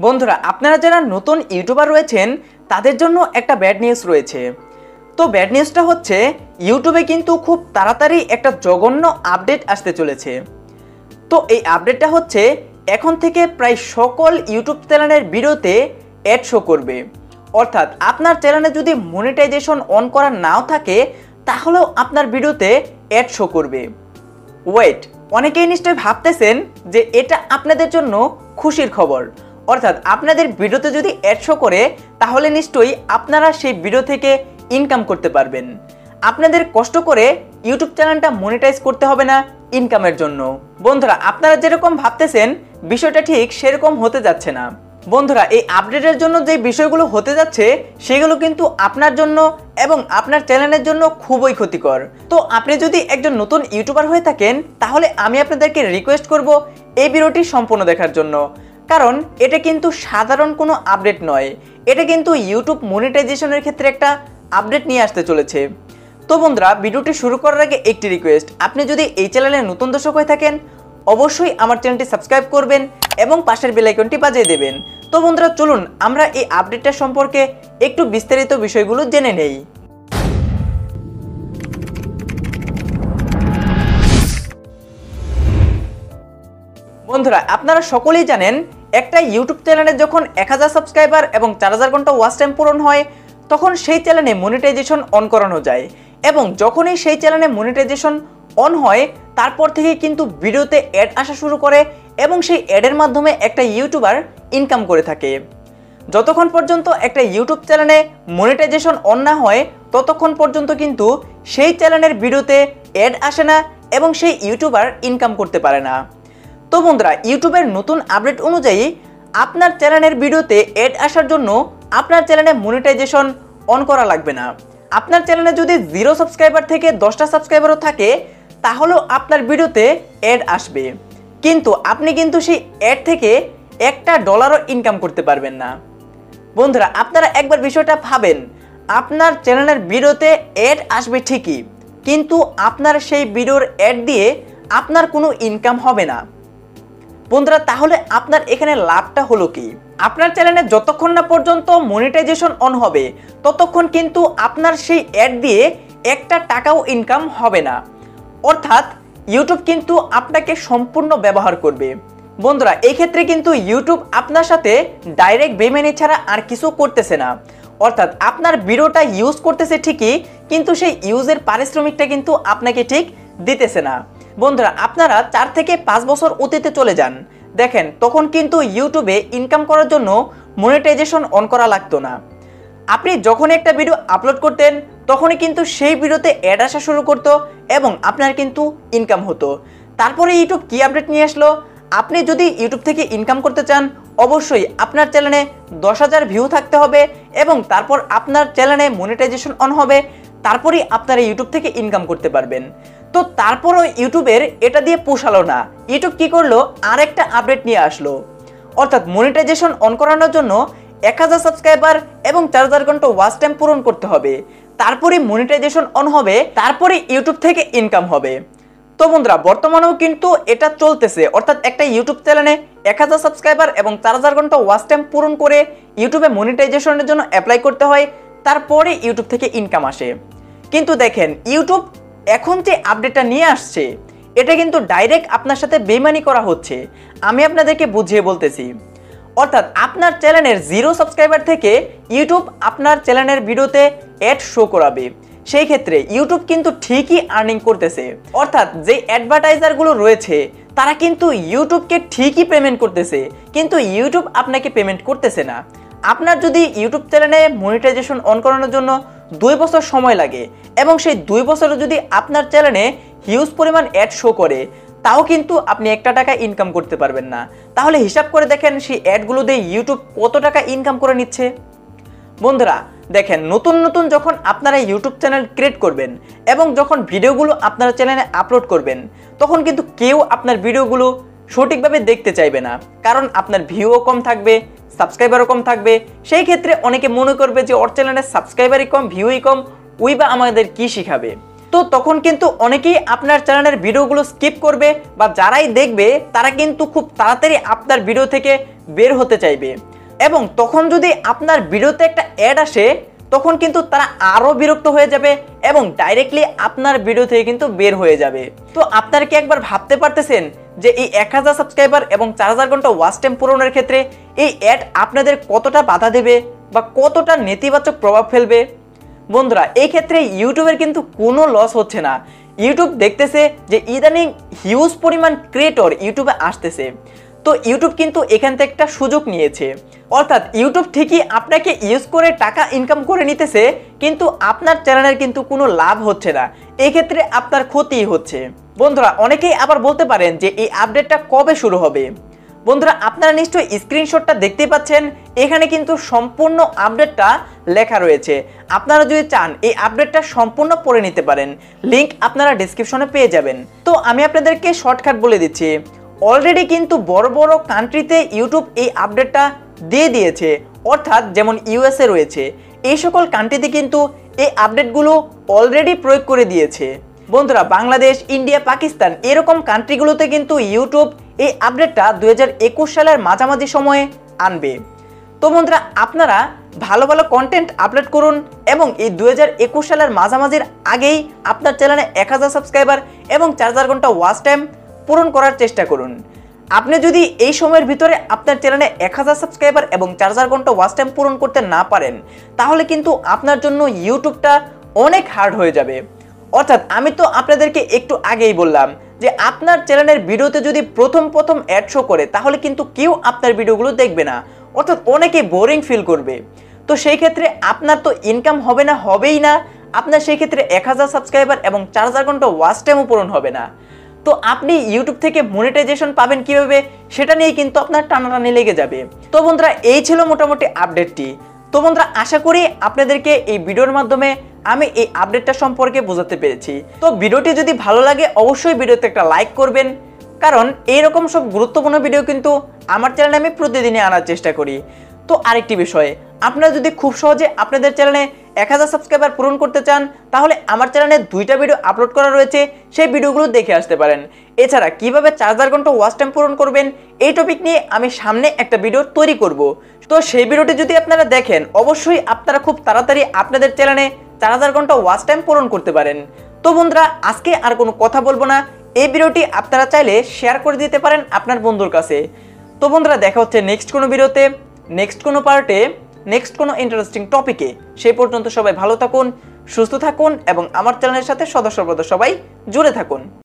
বন্ধুরা, আপনারা যারা নতুন ইউটিউবার রয়েছেন তাদের জন্য একটা ব্যাড নিউজ রয়েছে। তো ব্যাড নিউজটা হচ্ছে ইউটিউবে কিন্তু খুব তাড়াতাড়ি একটা জঘন্য আপডেট আসতে চলেছে। তো এই আপডেটটা হচ্ছে এখন থেকে প্রায় সকল ইউটিউব চ্যানেলের ভিডিওতে অ্যাড শো করবে। অর্থাৎ আপনার চ্যানেলে যদি মনিটাইজেশন অন করা নাও থাকে তাহলেও আপনার ভিডিওতে অ্যাড শো করবে। ওয়েট, অনেকেই নিশ্চয়ই ভাবতেছেন যে এটা আপনাদের জন্য খুশির খবর। অর্থাৎ আপনাদের ভিডিওতে যদি অ্যাড শো করে তাহলে নিশ্চয়ই আপনারা সেই ভিডিও থেকে ইনকাম করতে পারবেন। আপনাদের কষ্ট করে ইউটিউব চ্যানেলটা মনিটাইজ করতে হবে না ইনকামের জন্য। বন্ধুরা, আপনারা যেরকম ভাবতেছেন বিষয়টা ঠিক সেরকম হতে যাচ্ছে না। বন্ধুরা, এই আপডেটের জন্য যে বিষয়গুলো হতে যাচ্ছে সেগুলো কিন্তু আপনার জন্য এবং আপনার চ্যানেলের জন্য খুবই ক্ষতিকর। তো আপনি যদি একজন নতুন ইউটিউবার হয়ে থাকেন তাহলে আমি আপনাদেরকে রিকোয়েস্ট করব এই ভিডিওটি সম্পূর্ণ দেখার জন্য, কারণ এটা কিন্তু সাধারণ কোনো আপডেট নয়, এটা কিন্তু ইউটিউব মনিটাইজেশনের ক্ষেত্রে একটা আপডেট নিয়ে আসতে চলেছে। তো বন্ধুরা, ভিডিওটি শুরু করার আগে একটি রিকোয়েস্ট, আপনি যদি এই চ্যানেলে নতুন দর্শক হয়ে থাকেন অবশ্যই আমার চ্যানেলটি সাবস্ক্রাইব করবেন এবং পাশের বেল আইকনটি বাজিয়ে দেবেন। তো বন্ধুরা, চলুন আমরা এই আপডেটটা সম্পর্কে একটু বিস্তারিত বিষয়গুলো জেনে নেই। বন্ধুরা, আপনারা সকলেই জানেন একটা ইউটিউব চ্যানেলে যখন 1000 সাবস্ক্রাইবার এবং 4000 ঘন্টা ওয়াচ টাইম পূরণ হয় তখন সেই চ্যানেলে মনিটাইজেশন অন করানো যায়, এবং যখনই সেই চ্যানেলে মনিটাইজেশন অন হয় তারপর থেকে কিন্তু ভিডিওতে অ্যাড আসা শুরু করে এবং সেই অ্যাডের মাধ্যমে একটা ইউটিউবার ইনকাম করে থাকে। যতক্ষণ পর্যন্ত একটা ইউটিউব চ্যানেলে মনিটাইজেশন অন না হয় ততক্ষণ পর্যন্ত কিন্তু সেই চ্যানেলের ভিডিওতে অ্যাড আসে না এবং সেই ইউটিউবার ইনকাম করতে পারে না। তো বন্ধুরা, ইউটিউবের নতুন আপডেট অনুযায়ী আপনার চ্যানেলের ভিডিওতে অ্যাড আসার জন্য আপনার চ্যানেলে মনিটাইজেশন অন করা লাগবে না। আপনার চ্যানেলে যদি 0 সাবস্ক্রাইবার থেকে 10টা সাবস্ক্রাইবারও থাকে তাহলেও আপনার ভিডিওতে অ্যাড আসবে, কিন্তু আপনি কিন্তু সেই অ্যাড থেকে $1 ইনকাম করতে পারবেন না। বন্ধুরা, আপনারা একবার বিষয়টা ভাবেন, আপনার চ্যানেলের ভিডিওতে অ্যাড আসবে ঠিকই, কিন্তু আপনার সেই ভিডিওর অ্যাড দিয়ে আপনার কোনো ইনকাম হবে না। বন্ধুরা, তাহলে আপনার এখানে লাভটা হলো কি? আপনার চ্যানেলে যতক্ষণ না পর্যন্ত মনিটাইজেশন অন হবে ততক্ষণ কিন্তু আপনার সেই অ্যাড দিয়ে একটা টাকাও ইনকাম হবে না। অর্থাৎ ইউটিউব কিন্তু আপনাকে সম্পূর্ণ ব্যবহার করবে। বন্ধুরা, এই ক্ষেত্রে কিন্তু ইউটিউব আপনার সাথে ডাইরেক্ট বেইমানি ছাড়া আর কিছু করতেছে না। অর্থাৎ আপনার ভিডিওটা ইউজ করতেছে ঠিকই, কিন্তু সেই ইউজের পারিশ্রমিকটা কিন্তু আপনাকে ঠিক দিতেছে না। বন্ধুরা, আপনারা 4 থেকে 5 বছর অতীতে চলে যান, দেখেন তখন কিন্তু ইউটিউবে ইনকাম করার জন্য মনিটাইজেশন অন করা লাগতো না। আপনি যখন একটা ভিডিও আপলোড করতেন তখনই কিন্তু সেই ভিডিওতে অ্যাড আসা শুরু করতো এবং আপনার কিন্তু ইনকাম হতো। তারপরে ইউটিউব কি আপডেট নিয়ে আসলো? আপনি যদি ইউটিউব থেকে ইনকাম করতে চান অবশ্যই আপনার চ্যানেলে 10,000 ভিউ থাকতে হবে এবং তারপর আপনার চ্যানেলে মনিটাইজেশন অন হবে, তারপরেই আপনারা ইউটিউব থেকে ইনকাম করতে পারবেন। তো তারপরও ইউটিউবের এটা দিয়ে পোষালো না, ইউটিউব কি করলো, আরেকটা আপডেট নিয়ে আসলো। অর্থাৎ মনিটাইজেশন অন করানোর জন্য 1000 সাবস্ক্রাইবার এবং 4000 ঘন্টা ওয়াচ টাইম পূরণ করতে হবে, তারপরে মনিটাইজেশন অন হবে, তারপরে ইউটিউব থেকে ইনকাম হবে। তো বন্ধুরা, বর্তমানেও কিন্তু এটা চলতেছে। অর্থাৎ একটা ইউটিউব চ্যানেলে 1000 সাবস্ক্রাইবার এবং 4000 ঘন্টা ওয়াচ টাইম পূরণ করে ইউটিউবে মনিটাইজেশনের জন্য অ্যাপ্লাই করতে হয়, তারপরে ইউটিউব থেকে ইনকাম আসে। কিন্তু দেখেন, ইউটিউব এখন যে আপডেটটা নিয়ে আসছে এটা কিন্তু ডাইরেক্ট আপনার সাথে বেইমানি করা হচ্ছে। আমি আপনাদেরকে বুঝিয়ে বলতেছি। অর্থাৎ আপনার চ্যানেলের 0 সাবস্ক্রাইবার থেকে ইউটিউব আপনার চ্যানেলের ভিডিওতে অ্যাড শো করাবে। সেই ক্ষেত্রে ইউটিউব কিন্তু ঠিকই আর্নিং করতেছে। অর্থাৎ যে অ্যাডভার্টাইজারগুলো রয়েছে তারা কিন্তু ইউটিউবকে ঠিকই পেমেন্ট করতেছে, কিন্তু ইউটিউব আপনাকে পেমেন্ট করতেছে না। আপনার যদি ইউটিউব চ্যানেলে মনিটাইজেশন অন করানোর জন্য 2 বছর সময় লাগে এবং সেই 2 বছরে যদি আপনার চ্যানেলে হিউজ পরিমাণ অ্যাড শো করে তাও কিন্তু আপনি $1 ইনকাম করতে পারবেন না। তাহলে হিসাব করে দেখেন সেই অ্যাডগুলো দিয়ে ইউটিউব কত টাকা ইনকাম করে নিচ্ছে। বন্ধুরা দেখেন, নতুন নতুন যখন আপনারা ইউটিউব চ্যানেল ক্রিয়েট করবেন এবং যখন ভিডিওগুলো আপনার চ্যানেলে আপলোড করবেন তখন কিন্তু কেউ আপনার ভিডিওগুলো সঠিকভাবে দেখতে চাইবে না, কারণ আপনার ভিউও কম থাকবে, সাবস্ক্রাইবারও কম থাকবে। সেই ক্ষেত্রে অনেকে মনে করবে যে ওর চ্যানেলে সাবস্ক্রাইবারই কম, ভিউই কম, ওই বা আমাদের কি শিখাবে। তো তো তখন কিন্তু অনেকেই আপনার চ্যানেলের ভিডিওগুলো স্কিপ করবে বা যারাই দেখবে তারা কিন্তু খুব তাড়াতাড়ি আপনার ভিডিও থেকে বের হতে চাইবে এবং তখন যদি আপনার ভিডিওতে একটা অ্যাড আসে তখন কিন্তু তারা আরও বিরক্ত হয়ে যাবে এবং ডাইরেক্টলি আপনার ভিডিও থেকে কিন্তু বের হয়ে যাবে। তো আপনারা কি একবার ভাবতে পারতেছেন যে এই 1000 সাবস্ক্রাইবার এবং 4000 ঘন্টা ওয়াচ টাইম পূরণের ক্ষেত্রে এই অ্যাড আপনাদের কতটা বাধা দেবে বা কতটা নেতিবাচক প্রভাব ফেলবে? বন্ধুরা, এই ক্ষেত্রে ইউটিউবের কিন্তু কোনো লস হচ্ছে না। ইউটিউব দেখতেছে যে ইদানিং হিউজ পরিমাণ ক্রিয়েটর ইউটিউবে আসতেছে, তো ইউটিউব কিন্তু এখান থেকে একটা সুযোগ নিয়েছে। অর্থাৎ ইউটিউব ঠিকই আপনাকে ইউজ করে টাকা ইনকাম করে নিতেছে, কিন্তু আপনার চ্যানেলের কিন্তু কোনো লাভ হচ্ছে না, এক্ষেত্রে আপনার ক্ষতিই হচ্ছে। বন্ধুরা, অনেকেই আবার বলতে পারেন যে এই আপডেটটা কবে শুরু হবে। বন্ধুরা, আপনারা নিশ্চয়ই স্ক্রিনশটটা দেখতেই পাচ্ছেন, এখানে কিন্তু সম্পূর্ণ আপডেটটা লেখা রয়েছে। আপনারা যদি চান এই আপডেটটা সম্পূর্ণ পড়ে নিতে পারেন, লিংক আপনারা ডেসক্রিপশনে পেয়ে যাবেন। তো আমি আপনাদেরকে শর্টকাট বলে দিচ্ছি, অলরেডি কিন্তু বড় বড় কান্ট্রিতে ইউটিউব এই আপডেটটা দিয়ে দিয়েছে। অর্থাৎ যেমন ইউএসএ রয়েছে, এই সকল কান্ট্রিতে কিন্তু এই আপডেটগুলো অলরেডি প্রয়োগ করে দিয়েছে। বন্ধুরা, বাংলাদেশ, ইন্ডিয়া, পাকিস্তান এরকম কান্ট্রিগুলোতে কিন্তু ইউটিউব এই আপডেটটা 2021 সালের মাঝামাঝি সময়ে আনবে। তো বন্ধুরা, আপনারা ভালো ভালো কন্টেন্ট আপলোড করুন এবং এই 2021 সালের মাঝামাঝির আগেই আপনার চ্যানেলে 1000 সাবস্ক্রাইবার এবং 4000 ঘন্টা ওয়াচ টাইম পূরণ করার চেষ্টা করুন। আপনি যদি এই সময়ের ভিতরে আপনার চ্যানেলে 1000 সাবস্ক্রাইবার এবং 4000 ঘন্টা ওয়াচ টাইম পূরণ করতে না পারেন, তাহলে কিন্তু আপনার জন্য ইউটিউবটা অনেক হার্ড হয়ে যাবে। অর্থাৎ আমি তো আপনাদেরকে একটু আগেই বললাম যে আপনার চ্যানেলের ভিডিওতে যদি প্রথম অ্যাড শো করে, তাহলে কিন্তু কেউ আপনার ভিডিওগুলো দেখবে না, অর্থাৎ অনেকে বোরিং ফিল করবে। তো সেই ক্ষেত্রে আপনার তো ইনকাম হবে না, হবেই না। আপনার সেই ক্ষেত্রে 1000 সাবস্ক্রাইবার এবং 4000 ঘন্টা ওয়াচ টাইমও পূরণ হবে না। তো আপনি ইউটিউব থেকে মনিটাইজেশন পাবেন কিভাবে, সেটা নিয়ে কিন্তু আপনার টানাটানি লেগে যাবে। তো বন্ধুরা, এই ছিল মোটামুটি আপডেটটি। তো বন্ধুরা, আশা করি আপনাদেরকে এই ভিডিওর মাধ্যমে আমি এই আপডেটটা সম্পর্কে বোঝাতে পেরেছি। তো ভিডিওটি যদি ভালো লাগে অবশ্যই ভিডিওতে একটা লাইক করবেন, কারণ এইরকম সব গুরুত্বপূর্ণ ভিডিও কিন্তু আমার চ্যানেলে আমি প্রতিদিনই আনার চেষ্টা করি। তো আরেকটি বিষয়, আপনারা যদি খুব সহজে আপনাদের চ্যানেলে 1000 সাবস্ক্রাইবার পূরণ করতে চান, তাহলে আমার চ্যানেলে 2টা ভিডিও আপলোড করা রয়েছে, সেই ভিডিওগুলো দেখে আসতে পারেন। এছাড়া কিভাবে 4000 ঘন্টা ওয়াচ টাইম পূরণ করবেন এই টপিক নিয়ে আমি সামনে একটা ভিডিও তৈরি করব। তো সেই ভিডিওটি যদি আপনারা দেখেন, অবশ্যই আপনারা খুব তাড়াতাড়ি আপনাদের চ্যানেলে 4000 ঘন্টা ওয়াচ টাইম পূরণ করতে পারেন। তো বন্ধুরা, আজকে আর কোনো কথা বলবো না, এই ভিডিওটি আপনারা চাইলে শেয়ার করে দিতে পারেন আপনার বন্ধুর কাছে। তো বন্ধুরা, দেখা হচ্ছে নেক্সট কোনো ভিডিওতে, নেক্সট কোনো পার্টে, নেক্সট কোনো ইন্টারেস্টিং টপিকে। সেই পর্যন্ত সবাই ভালো থাকুন, সুস্থ থাকুন এবং আমার চ্যানেলের সাথে সদা সর্বদা সবাই জুড়ে থাকুন।